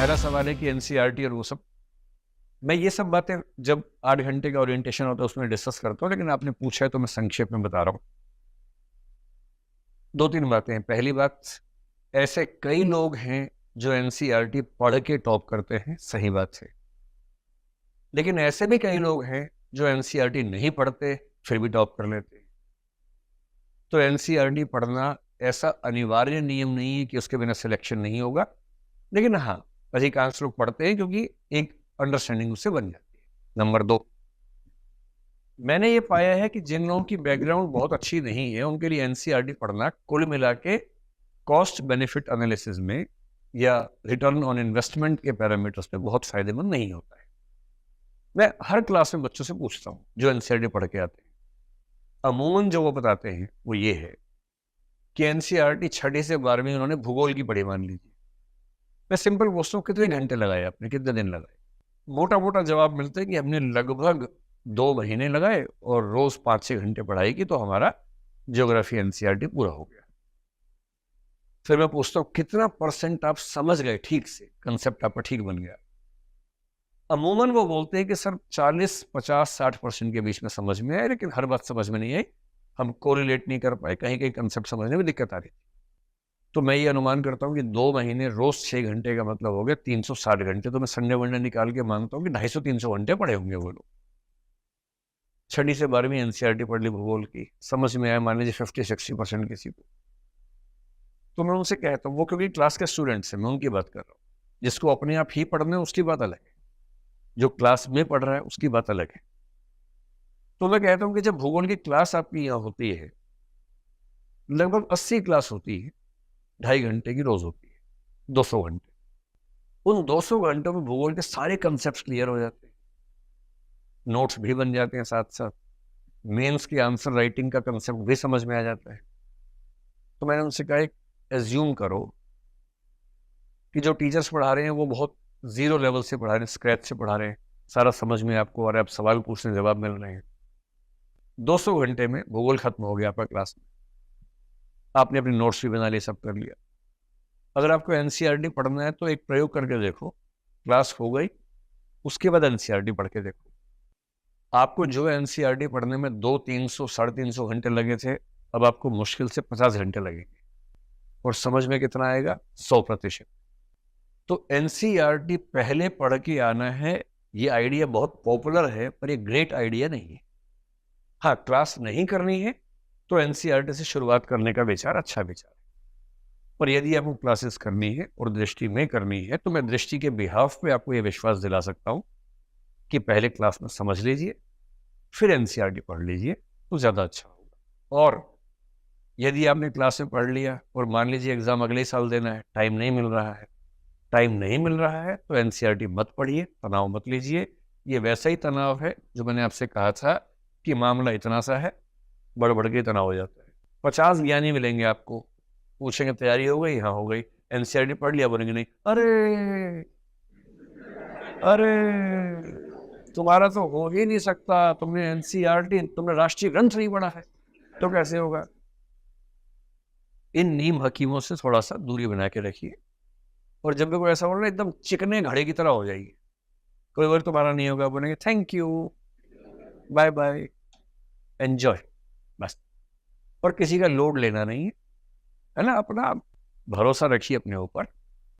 पहला सवाल है कि एनसीईआरटी और वो सब, मैं ये सब बातें जब 8 घंटे का ओरिएंटेशन होता है उसमें डिस्कस करता हूँ, लेकिन आपने पूछा है तो मैं संक्षेप में बता रहा हूँ। 2-3 बातें हैं। पहली बात, ऐसे कई लोग हैं जो एनसीईआरटी पढ़ के टॉप करते हैं, सही बात है। लेकिन ऐसे भी कई लोग हैं जो एनसीईआरटी नहीं पढ़ते फिर भी टॉप कर लेते हैं। तो एनसीईआरटी पढ़ना ऐसा अनिवार्य नियम नहीं है कि उसके बिना सिलेक्शन नहीं होगा, लेकिन हाँ, अधिकांश लोग पढ़ते हैं क्योंकि एक अंडरस्टैंडिंग उससे बन जाती है। नंबर 2, मैंने ये पाया है कि जिन लोगों की बैकग्राउंड बहुत अच्छी नहीं है उनके लिए एनसीईआरटी पढ़ना कुल मिला के कॉस्ट बेनिफिट एनालिसिस में या रिटर्न ऑन इन्वेस्टमेंट के पैरामीटर्स पे बहुत फायदेमंद नहीं होता है। मैं हर क्लास में बच्चों से पूछता हूँ जो एनसीईआरटी पढ़ के आते हैं, अमूमन जो वो बताते हैं वो ये है कि एनसीईआरटी 6वीं से 12वीं उन्होंने भूगोल की पढ़ी, मान लीजिए। मैं सिंपल पूछता हूँ कितने घंटे लगाए आपने, कितने दिन लगाए? मोटा मोटा जवाब मिलता है कि हमने लगभग 2 महीने लगाए और रोज 5-6 घंटे पढ़ाई की तो हमारा ज्योग्राफी एनसीईआरटी पूरा हो गया। फिर मैं पूछता हूँ कितना परसेंट आप समझ गए ठीक से, कंसेप्ट आपका ठीक बन गया? अमूमन वो बोलते हैं कि सर 40-50-60% के बीच में समझ में आए, लेकिन हर बात समझ में नहीं आई, हम कोरिलेट नहीं कर पाए, कहीं कहीं कंसेप्ट समझने में दिक्कत आ रही थी। तो मैं ये अनुमान करता हूँ कि 2 महीने रोज 6 घंटे का मतलब हो गया 360 घंटे। तो मैं संडे वनडे निकाल के मानता हूँ कि 250-300 घंटे पढ़े होंगे वो लोग। 6वीं से 12वीं एनसीईआरटी पढ़ ली भूगोल की, समझ में आया मान लीजिए 50-60% किसी को। तो मैं उनसे कहता हूँ, वो क्योंकि क्लास के स्टूडेंट्स हैं, मैं उनकी बात कर रहा हूँ। जिसको अपने आप ही पढ़ना है उसकी बात अलग है, जो क्लास में पढ़ रहा है उसकी बात अलग है। तो मैं कहता हूँ कि जब भूगोल की क्लास आपकी यहाँ होती है, लगभग 80 क्लास होती है, 2.5 घंटे की रोज होती है, 200 घंटे। उन 200 घंटों में भूगोल के सारे कंसेप्ट क्लियर हो जाते हैं, नोट्स भी बन जाते हैं, साथ साथ मेंस की आंसर राइटिंग का कंसेप्ट भी समझ में आ जाता है। तो मैंने उनसे कहा, एज्यूम करो कि जो टीचर्स पढ़ा रहे हैं वो बहुत जीरो लेवल से पढ़ा रहे हैं, स्क्रैच से पढ़ा रहे हैं, सारा समझ में आपको आ रहा है, आप सवाल पूछने जवाब मिल रहे हैं। 200 घंटे में भूगोल खत्म हो गया आपका क्लास में, आपने अपने नोट्स भी बना लिए, सब कर लिया। अगर आपको एनसीईआरटी पढ़ना है तो एक प्रयोग करके देखो, क्लास हो गई, उसके बाद एनसीईआरटी पढ़ के देखो। आपको जो एनसीईआरटी पढ़ने में 200-300-350 घंटे लगे थे, अब आपको मुश्किल से 50 घंटे लगेंगे। और समझ में कितना आएगा? 100%। तो एनसीईआरटी पहले पढ़ के आना है, ये आइडिया बहुत पॉपुलर है पर ये ग्रेट आइडिया नहीं है। हाँ, क्लास नहीं करनी है तो एनसीईआरटी से शुरुआत करने का विचार अच्छा विचार है। पर यदि आपको क्लासेस करनी है और दृष्टि में करनी है तो मैं दृष्टि के बिहाफ पे आपको यह विश्वास दिला सकता हूं कि पहले क्लास में समझ लीजिए, फिर एनसीईआरटी पढ़ लीजिए तो ज्यादा अच्छा होगा। और यदि आपने क्लास में पढ़ लिया और मान लीजिए एग्जाम अगले साल देना है, टाइम नहीं मिल रहा है, तो एनसीईआरटी मत पढ़िए, तनाव मत लीजिए। ये वैसा ही तनाव है जो मैंने आपसे कहा था कि मामला इतना सा है, बढ़ के तनाव हो जाता है। 50 ज्ञानी मिलेंगे आपको, पूछेंगे तैयारी हो गई? हाँ हो गई। एनसीईआरटी पढ़ लिया? बोलेंगे नहीं। अरे अरे तुम्हारा तो हो ही नहीं सकता, तुमने एनसीईआरटी, तुमने राष्ट्रीय ग्रंथ नहीं पढ़ा है, तो कैसे होगा? इन नीम हकीमों से थोड़ा सा दूरी बना के रखिए। और जब भी कोई ऐसा बोल रहा है एकदम चिकने घड़े की तरह हो जाइए, कोई बार तुम्हारा नहीं होगा, बोलेंगे thank you, bye bye, enjoy, बस। और किसी का लोड लेना नहीं है, है ना? अपना भरोसा रखिए अपने ऊपर।